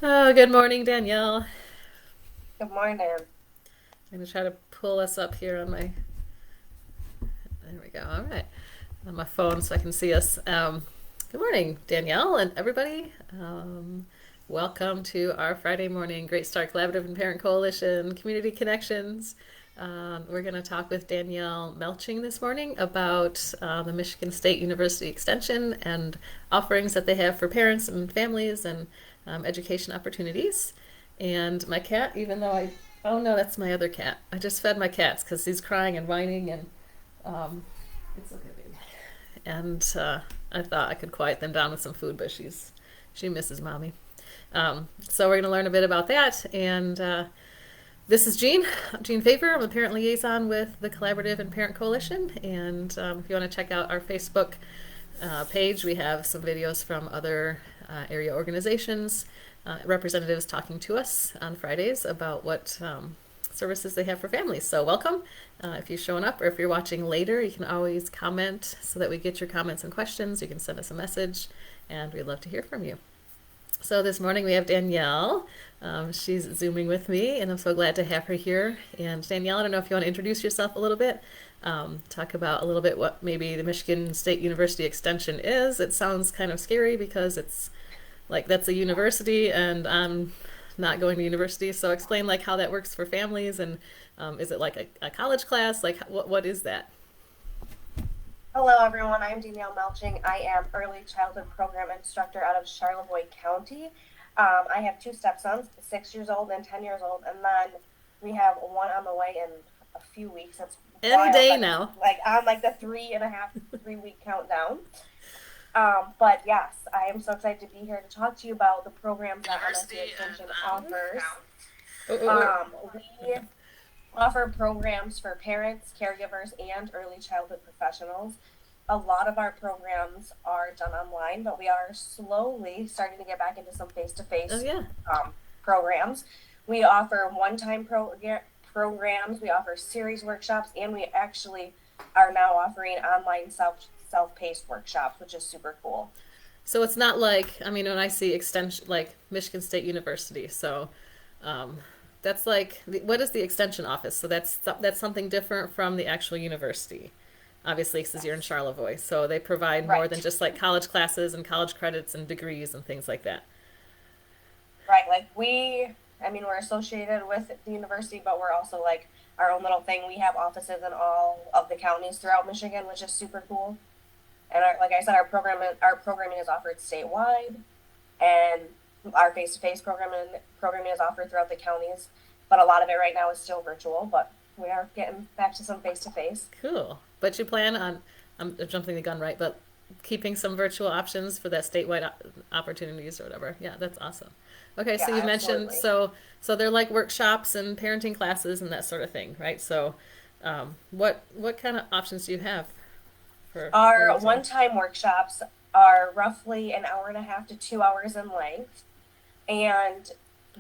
Oh, good morning, Danielle. Good morning. I'm going to try to pull us up here on my. There we go. All right. On my phone so I can see us. Good morning, Danielle and everybody. Welcome to our Friday morning Great Start Collaborative and Parent Coalition Community Connections. We're going to talk with Danielle Melching this morning about the Michigan State University Extension and offerings that they have for parents and families and education opportunities. And my cat, even though oh no, that's my other cat. I just fed my cats because he's crying and whining, and um, it's okay, baby. And I thought I could quiet them down with some food, but she misses mommy. So we're going to learn a bit about that. And this is Jean. I'm Jean Favor. I'm a parent liaison with the Collaborative and Parent Coalition. And if you want to check out our Facebook page, we have some videos from other area organizations, representatives talking to us on Fridays about what services they have for families. So welcome. If you're showing up or if you're watching later, you can always comment so that we get your comments and questions. You can send us a message, and we'd love to hear from you. So this morning we have Danielle. She's Zooming with me, and I'm so glad to have her here. And Danielle, I don't know if you want to introduce yourself a little bit, talk about a little bit what maybe the Michigan State University Extension is. It sounds kind of scary because it's like that's a university, and I'm not going to university. So explain like how that works for families, and is it like a college class? Like what is that? Hello, everyone. I'm Danielle Melching. I am Early Childhood Program Instructor out of Charlevoix County. I have two stepsons, 6 years old and 10 years old, and then we have one on the way in a few weeks. It's Any wild day that it's now. like on like the 3.5, 3 week countdown. But yes, I am so excited to be here to talk to you about the programs that MSU Extension offers. Oh, oh, We offer programs for parents, caregivers, and early childhood professionals. A lot of our programs are done online, but we are slowly starting to get back into some face to oh face yeah. programs. We offer programs, we offer series workshops, and we actually are now offering online self paced workshops, which is super cool. So it's not like I mean when I see extension like Michigan State University, so um, that's like what is the extension office? So that's something different from the actual university. Obviously, because you're in Yes. Charlevoix, so they provide more than Right. just like college classes and college credits and degrees and things like that. Right. I mean, we're associated with the university, but we're also like our own little thing. We have offices in all of the counties throughout Michigan, which is super cool. And like I said, our programming is offered statewide, and our face-to-face programming is offered throughout the counties. But a lot of it right now is still virtual. But we are getting back to some face-to-face. Cool. But you plan on, I'm jumping the gun, right? But keeping some virtual options for that statewide opportunities or whatever. Yeah, that's awesome. Okay, Yeah, so you mentioned absolutely. so they're like workshops and parenting classes and that sort of thing, right? So, what kind of options do you have for Our families here? one-time workshops are roughly an hour and a half to 2 hours in length, and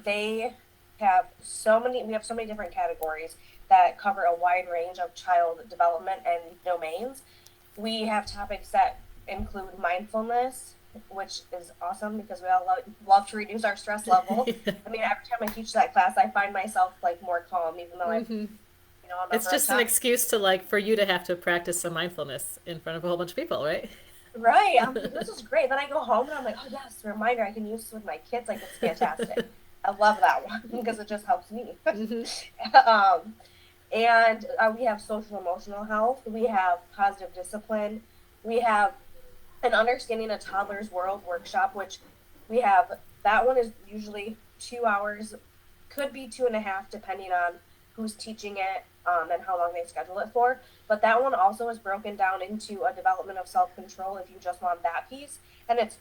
they we have so many different categories that cover a wide range of child development and domains. We have topics that include mindfulness, which is awesome because we all love to reduce our stress level. I mean, every time I teach that class, I find myself like more calm, even though Hmm. I'm It's under just an attack. excuse to like for you to have to practice some mindfulness in front of a whole bunch of people, right? Right. I'm like, this is great. Then I go home and I'm like, oh yes, reminder, I can use this with my kids. Like, it's fantastic. I love that one because it just helps me. Hmm. um, and we have social emotional health. We have positive discipline. We have an understanding a toddler's world workshop, which we have. That one is usually 2 hours, could be 2.5, depending on who's teaching it and how long they schedule it for. But that one also is broken down into a development of self control if you just want that piece, and it's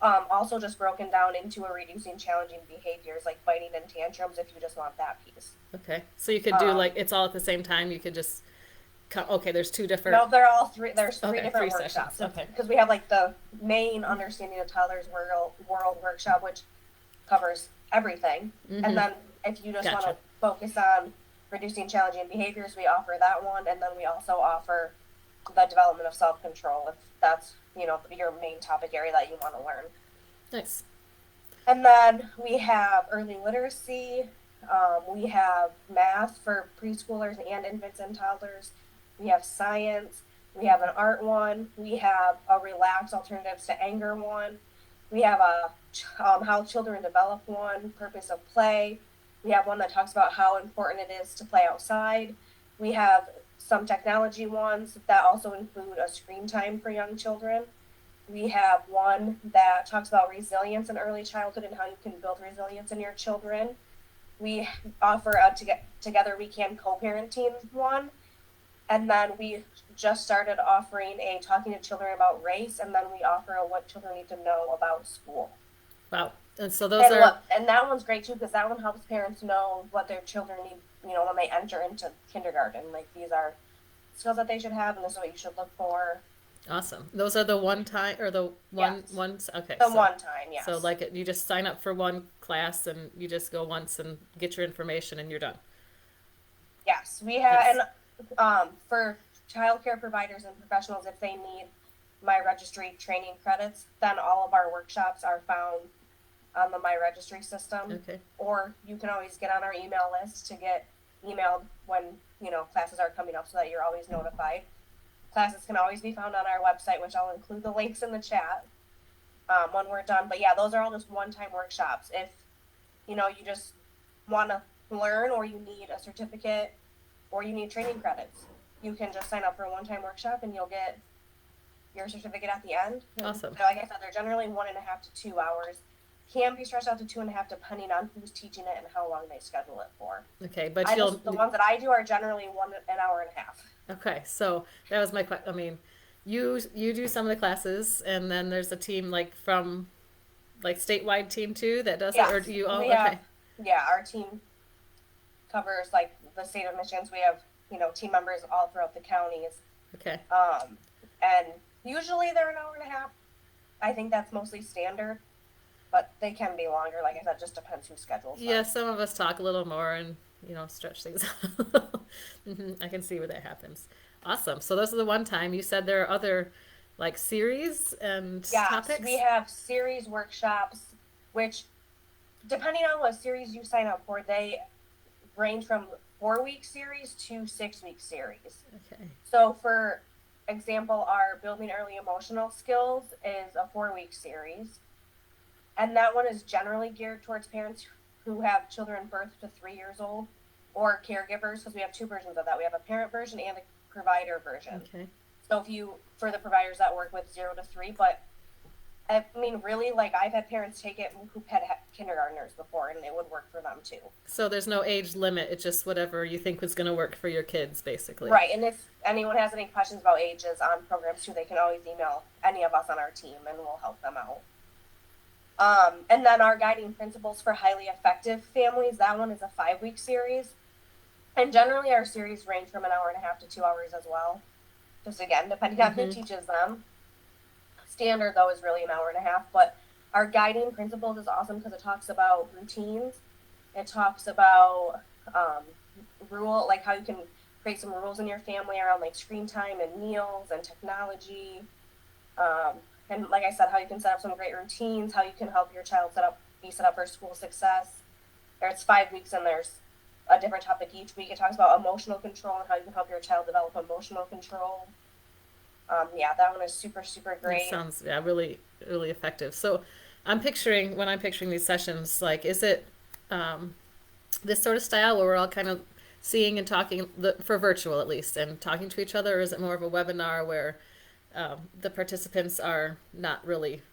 also just broken down into a reducing challenging behaviors like biting and tantrums if you just want that piece. Okay, so you could do Um, like it's all at the same time. You could just okay. There's two different. no, they're all three. There's three Okay, three different sessions. workshops Okay. because we have like the main understanding of toddlers world workshop, which covers everything. And Mm-hmm. then if you just want to Gotcha. focus on reducing challenging behaviors, we offer that one. And then we also offer the development of self control if that's your main topic area that you want to learn. Nice. And then we have early literacy. We have math for preschoolers and infants and toddlers. We have science. We have an art one. We have a relaxed alternatives to anger one. We have a how children develop one, purpose of play. We have one that talks about how important it is to play outside. We have some technology ones that also include a screen time for young children. We have one that talks about resilience in early childhood and how you can build resilience in your children. We offer a Together We Can co-parenting one. And then we just started offering a talking to children about race, and then we offer a what children need to know about school. Wow. And so those are And that one's great too because that one helps parents know what their children need, when they enter into kindergarten. Like these are skills that they should have, and this is what you should look for. awesome. Those are the one time or the one Yes, ones. Okay, the so one time, so yes. like you just sign up for one class and you just go once and get your information and you're done. Yes, we have, That's and for childcare providers and professionals, if they need my registry training credits, then all of our workshops are found on the My Registry system. okay. Or you can always get on our email list to get emailed when classes are coming up, so that you're always notified. Classes can always be found on our website, which I'll include the links in the chat when we're done. But yeah, those are all just one-time workshops. If you just want to learn, or you need a certificate, or you need training credits, you can just sign up for a one-time workshop and you'll get your certificate at the end. Awesome. Like I said, they're generally 1.5 to 2 hours. Can be stretched out to 2.5 depending on who's teaching it and how long they schedule it for. Okay, but you'll The ones that I do are generally an hour and a half. okay. So that was my question. I mean, you do some of the classes, and then there's a team like from like statewide team too that does it, or Yes, do you all? we Okay, have. Yeah, our team covers like the state of Michigan. So we have team members all throughout the counties, okay. and usually they're an hour and a half. I think that's mostly standard, but they can be longer. Like I said, just depends who schedules them. Yeah, some of us talk a little more and stretch things out. I can see where that happens. Awesome. So those are the one time. You said there are other like series and Yes, we topics. have series workshops, which depending on what series you sign up for, they range from 4-week series to 6-week series. Okay. So, for example, our Building Early Emotional Skills is a 4-week series, and that one is generally geared towards parents who have children birth to 3 years old, or caregivers, because we have two versions of that. We have a parent version and a provider version. Okay. So, for the providers that work with 0 to 3, but I mean, really, like I've had parents take it who've had kindergartners before, and it would work for them too. So there's no age limit. It's just whatever you think was going to work for your kids, basically. Right, and if anyone has any questions about ages on programs too, they can always email any of us on our team, and we'll help them out. And then our guiding principles for highly effective families, that one is a 5-week series. And generally our series range from an hour and a half to 2 hours as well. Just again, depending on who teaches them. Standard though is really an hour and a half, but our guiding principles is awesome because it talks about routines. It talks about like how you can create some rules in your family around like screen time and meals and technology. And like I said, how you can set up some great routines, how you can help your child be set up for school success. There's 5 weeks and there's a different topic each week. It talks about emotional control and how you can help your child develop emotional control. Yeah, that one is super, super That great. sounds really really effective. So when I'm picturing these sessions, like is it this sort of style where we're all kind of seeing and talking for virtual at least and talking to each other, or is it more of a webinar where the participants are not really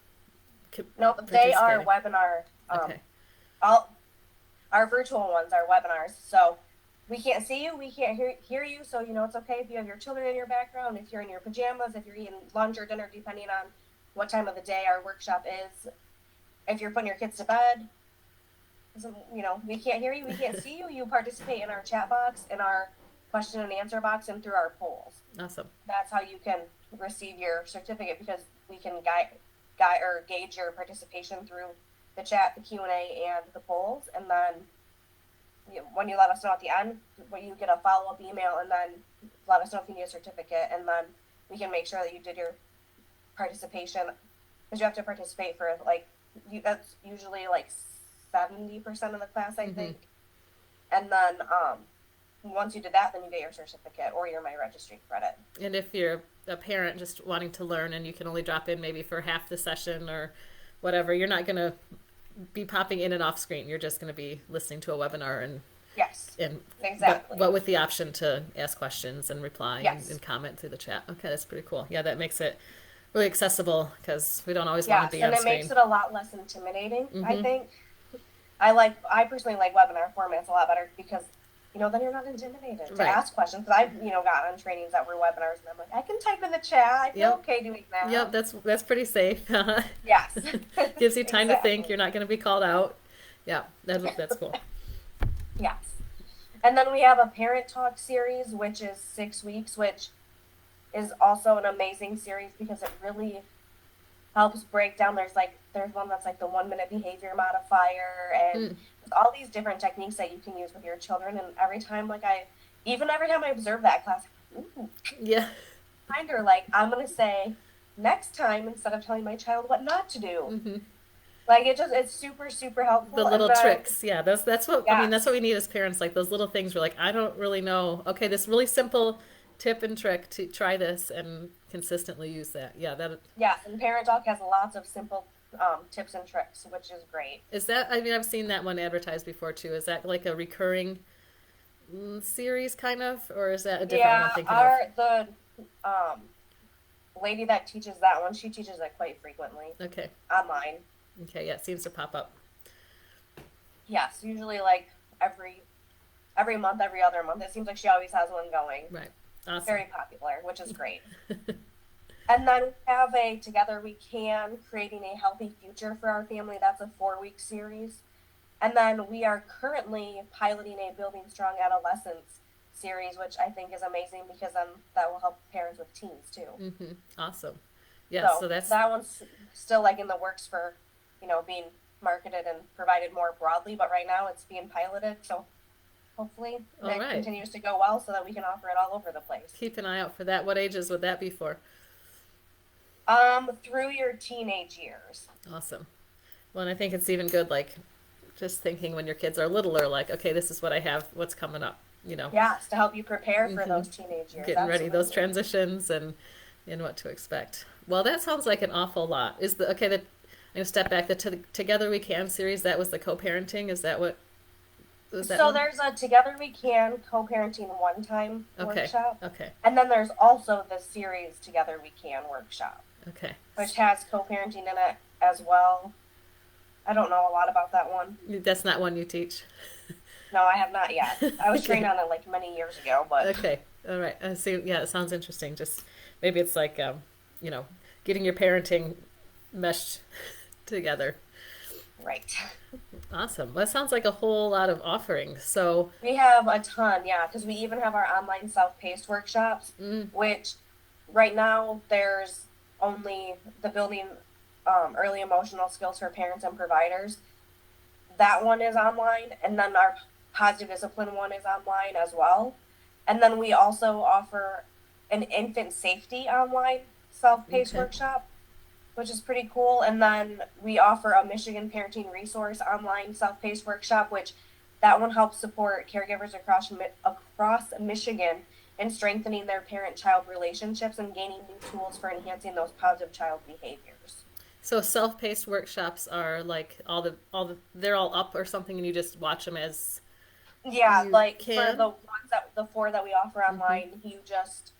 Nope, they are participating? webinar. Okay. All our virtual ones are webinars. So we can't see you, we can't hear you. So it's okay if you have your children in your background, if you're in your pajamas, if you're eating lunch or dinner, depending on what time of the day our workshop is. If you're putting your kids to bed, we can't hear you, we can't see you. You participate in our chat box, in our question and answer box, and through our polls. Awesome. That's how you can receive your certificate because we can gauge your participation through the chat, the Q&A, and the polls. And then when you let us know at the end, when you get a follow-up email, and then let us know if you need a certificate, and then we can make sure that you did your participation, because you have to participate for like that's usually like 70% of the class, I Hmm. think. And then once you did that, then you get your certificate or your My Registry credit. And if you're a parent just wanting to learn and you can only drop in maybe for half the session or whatever, you're not going to be popping in and off screen. You're just going to be listening to a webinar Yes, and exactly. but with the option to ask questions and reply Yes. and comment through the chat. Okay, that's pretty cool. Yeah, that makes it really accessible because we don't always want to Yes, be and on it makes screen. it a lot less intimidating, I Hmm. think. I personally like webinar formats a lot better because, then you're not intimidated to Right. ask questions. Because I've, got on trainings that were webinars and I'm like, I can type in the chat. I feel Yep. okay doing that. Yep. That's pretty safe. Yes, Gives you time to think. exactly. You're not going to be called out. Yeah, that's cool. Yes. And then we have a parent talk series, which is 6 weeks, which is also an amazing series because it really helps break down. There's one that's like the 1 minute behavior modifier and Mm. all these different techniques that you can use with your children. And every time I observe that class, I'm like, ooh, Yeah. reminder, like I'm gonna say next time instead of telling my child what not to do. Hmm. Like it's super, super The helpful. And little then tricks. Yeah, that's what I mean. That's what yes, we need as parents. Like those little things. We're like, I don't really know. Okay, this really simple tip and trick to try this and consistently use that. Yeah, that yes, and Parent Talk has lots of simple tips and tricks, which is great. is that. I mean, I've seen that one advertised before too. Is that like a recurring series kind of, or is that a different one I'm Yeah, thinking of? our the um lady that teaches that one, she teaches it quite frequently Okay. online. Okay. Yeah, it seems to pop up. Yes, usually like every month, every other month. It seems like she always has one going. Right. Awesome. Very popular, which is great. And then we have a Together We Can, Creating a Healthy Future for Our Family. That's a 4 week series. And then we are currently piloting a Building Strong Adolescence series, which I think is amazing because then that will help parents with teens too. Mm-hmm. Awesome. Yeah. So So that's that one's still like in the works for, being marketed and provided more broadly, but right now it's being piloted. So hopefully all it right. continues to go well so that we can offer it all over the place. Keep an eye out for that. What ages would that be for? Through your teenage years. Awesome. Well, and I think it's even good, like, just thinking when your kids are littler, like, okay, this is what I have, what's coming up, Yes, to help you prepare for hmm those teenage years. getting ready, those Absolutely. transitions and what to expect. Well, that sounds like an awful lot. Is the, okay, I'm going to step back. Together We Can series, that was the co-parenting. Is that what, was that So one? there's a Together We Can co-parenting one-time Okay. workshop, Okay. and then there's also the series Together We Can workshop, Okay. which has co-parenting in it as well. I don't know a lot about that one. That's not one you teach. No, I have not yet. I was trained Okay. on it like many years ago, but Okay. All right. I see. Yeah, it sounds interesting. Just maybe it's like, you know, getting your parenting meshed together. right. Awesome. That sounds like a whole lot of offerings. So, We have a ton, yeah, because we even have our online self-paced workshops, mm, which right now there's only the building early emotional skills for parents and providers. That one is online, and then our positive discipline one is online as well. And then we also offer an infant safety online self-paced okay. workshop, which is pretty cool. And then we offer a Michigan parenting resource online self-paced workshop, which that one helps support caregivers across Michigan in strengthening their parent-child relationships and gaining new tools for enhancing those positive child behaviors. So self-paced workshops are like they're all up or something and you just watch them as Yeah, you like for can. the four that we offer Hmm. online, you just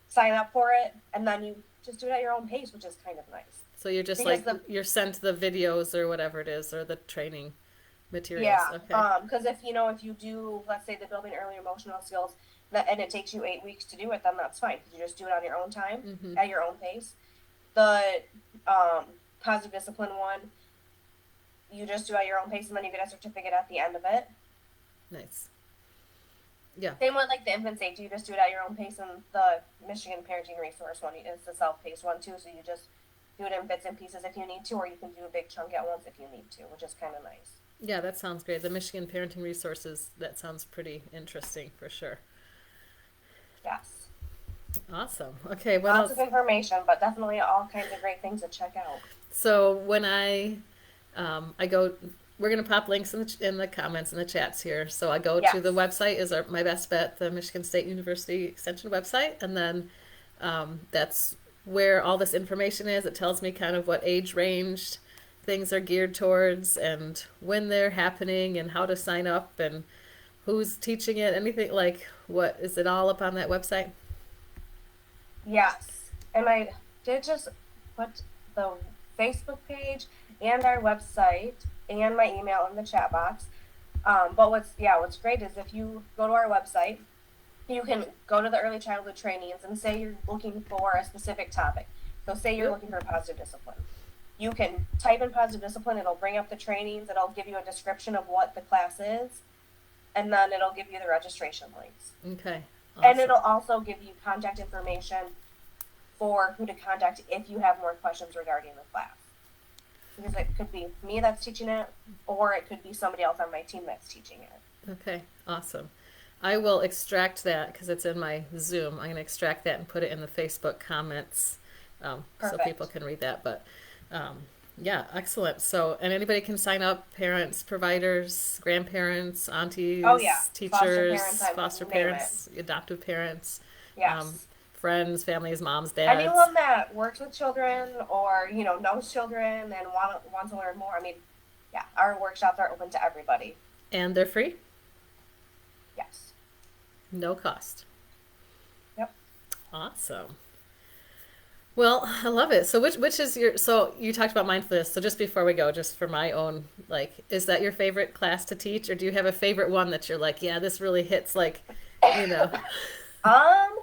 sign up for it and then you just do it at your own pace, which is kind of nice. So you're just Because like the you're sent the videos or whatever it is or the training materials. Yeah, Okay. because if you do, let's say, the building early emotional skills, and it takes you 8 weeks to do it, then that's fine. You just do it on your own time, Hmm. at your own pace. The positive discipline one, you just do at your own pace, and then you get a certificate at the end of it. Nice. Yeah. Same with like the infant safety, you just do it at your own pace, and the Michigan parenting resource one is the self-paced one too. So you just do it in bits and pieces if you need to, or you can do a big chunk at once if you need to, which is kind of nice. Yeah, that sounds great. The Michigan Parenting Resources, that sounds pretty interesting for sure. Yes. Awesome. Okay, what Lots of else? information, but definitely all kinds of great things to check out. So when I I go. We're gonna pop links in the comments in the chats here. So I go to the Yes. website is my best bet, the Michigan State University Extension website, and then that's where all this information is. It tells me kind of what age range things are geared towards and when they're happening and how to sign up and who's teaching it. Anything like what is it all up on that website? Yes. And I did just put the Facebook page and our website and my email in the chat box. But what's great is if you go to our website, you can go to the early childhood trainings and say you're looking for a specific topic. So say you're looking for positive discipline. You can type in positive discipline, it'll bring up the trainings, it'll give you a description of what the class is, and then it'll give you the registration links. Okay. And Awesome. it'll also give you contact information for who to contact if you have more questions regarding the class. Because it could be me that's teaching it, or it could be somebody else on my team that's teaching it. Okay. Awesome. I will extract that because it's in my Zoom. I'm going to extract that and put it in the Facebook comments so Perfect. people can read that. But yeah, excellent. So, and anybody can sign up, parents, providers, grandparents, aunties, Oh yeah, teachers, foster foster parents, parents, adoptive parents, yes. friends, families, moms, dads. Anyone that works with children or knows children and wants to learn more. I mean, yeah, our workshops are open to everybody. And they're free, Yes. no cost. Yep. Awesome. Well, I love it. So which is your so you talked about mindfulness. So just before we go, just for my own is that your favorite class to teach or do you have a favorite one that you're like, yeah, this really hits you know. Um,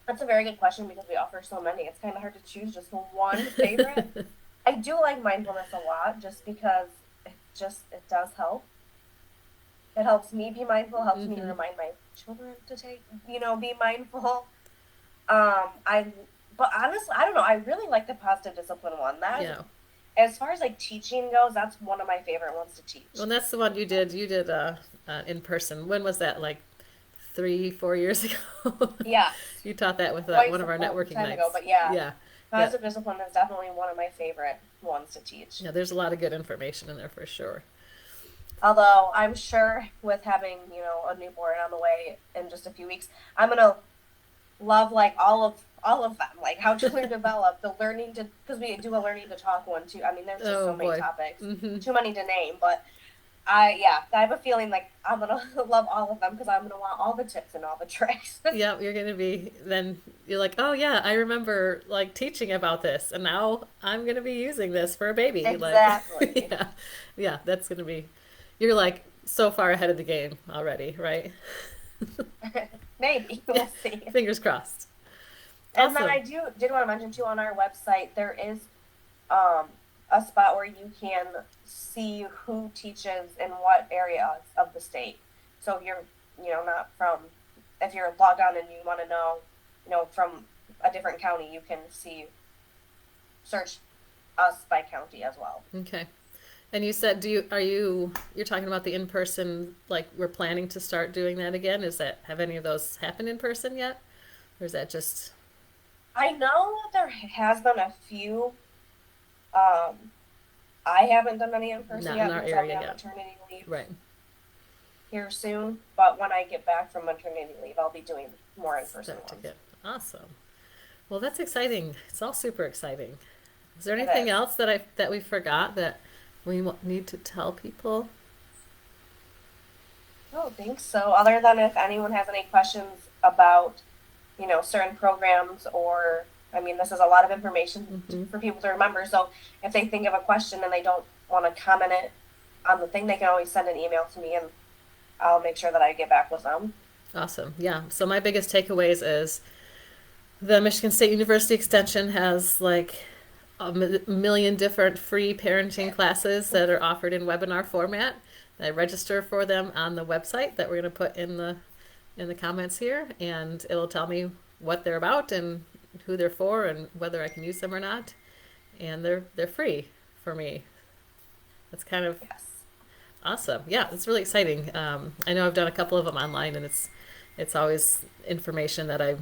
that's a very good question because we offer so many. It's kind of hard to choose just one favorite. I do like mindfulness a lot just because it does help. It helps me be mindful, helps me remind my children to be mindful. But honestly, I don't know. I really like the positive discipline one. Yeah. As far as teaching goes, that's one of my favorite ones to teach. Well, that's the one you did. You did in person. When was that? Like 3, 4 years ago? Yeah. You taught that with Quite one of our some networking time nights. ago, but yeah. Yeah. Positive discipline is definitely one of my favorite ones to teach. Yeah, there's a lot of good information in there for sure. Although I'm sure with having, a newborn on the way in just a few weeks, I'm gonna love all of them, like how children develop, the learning to because we do a learning to talk one too. I mean, there's just so many topics, too many to name, but I have a feeling like I'm gonna love all of them because I'm gonna want all the tips and all the tricks. Yeah, you're gonna be then you're like, oh yeah, I remember teaching about this, and now I'm gonna be using this for a baby. Exactly. Yeah, yeah, that's gonna be. You're so far ahead of the game already, right? Maybe we'll see. Fingers crossed. And Awesome. then I did want to mention too on our website there is a spot where you can see who teaches in what areas of the state. So if you're not from if you're logged on and you want to know from a different county, you can search us by county as well. Okay. And you said, you're talking about the in-person, we're planning to start doing that again? Have any of those happened in person yet? Or is that just, I know that there has been a few. I haven't done any in person not yet in our because I'll be area on yet? maternity leave Right. here soon. But when I get back from maternity leave, I'll be doing more in person Start to ones. get, awesome. Well, that's exciting. It's all super exciting. Is there It anything is. else that we forgot that we need to tell people? I don't think so. Other than if anyone has any questions about, certain programs or, I mean, this is a lot of information for people to remember. So if they think of a question and they don't want to comment it on the thing, they can always send an email to me and I'll make sure that I get back with them. Awesome. Yeah. So my biggest takeaways is the Michigan State University Extension has million different free parenting classes that are offered in webinar format. I register for them on the website that we're going to put in the comments here, and it'll tell me what they're about and who they're for and whether I can use them or not. And they're free for me. That's kind of Yes. awesome. Yeah, it's really exciting. I know I've done a couple of them online, and it's always information that I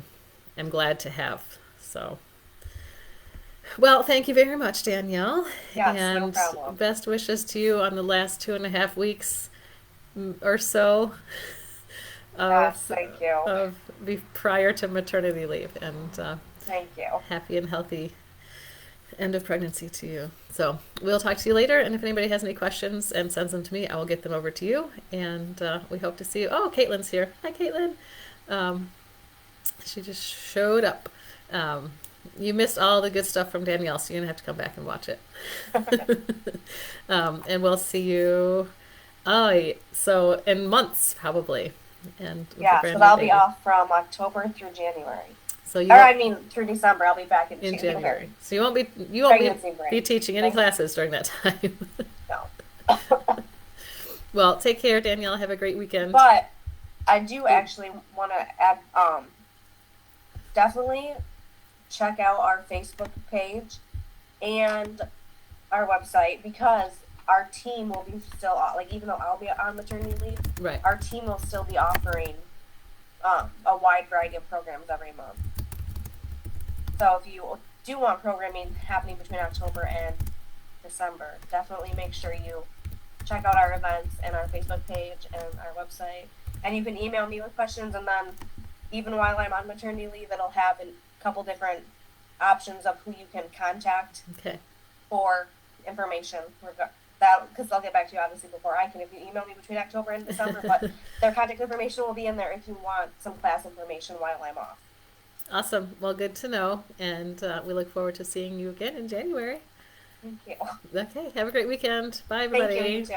am glad to have. So Well, thank you very much, Danielle, Yes, no and problem. best wishes to you on the last 2.5 weeks or so Yes, of thank you. prior to maternity leave, and Thank you. happy and healthy end of pregnancy to you. So we'll talk to you later, and if anybody has any questions and sends them to me, I will get them over to you. And we hope to see you. Oh, Caitlin's here. Hi, Caitlin. Um, she just showed up. Um, you missed all the good stuff from Danielle, so you're gonna have to come back and watch it. And we'll see you. Oh, so in months probably, and with a Yeah, brand so new I'll be baby. off from October through January. So you Or won't I mean through December. I'll be back in in January. January. So you won't Pregnancy be break. teaching any classes during that time. No. Well, take care, Danielle. Have a great weekend. But I do actually want to add, definitely check out our Facebook page and our website because our team will be still like even though I'll be on maternity leave, Right. our team will still be offering a wide variety of programs every month. So if you do want programming happening between October and December, definitely make sure you check out our events and our Facebook page and our website. And you can email me with questions, and then even while I'm on maternity leave, it'll have a couple different options of who you can contact Okay. for information. That because I'll get back to you obviously before I can if you email me between October and December. But their contact information will be in there if you want some class information while I'm off. Awesome. Well, good to know. And we look forward to seeing you again in January. Thank you. Okay. Have a great weekend. Bye, Thank you. You everybody. too.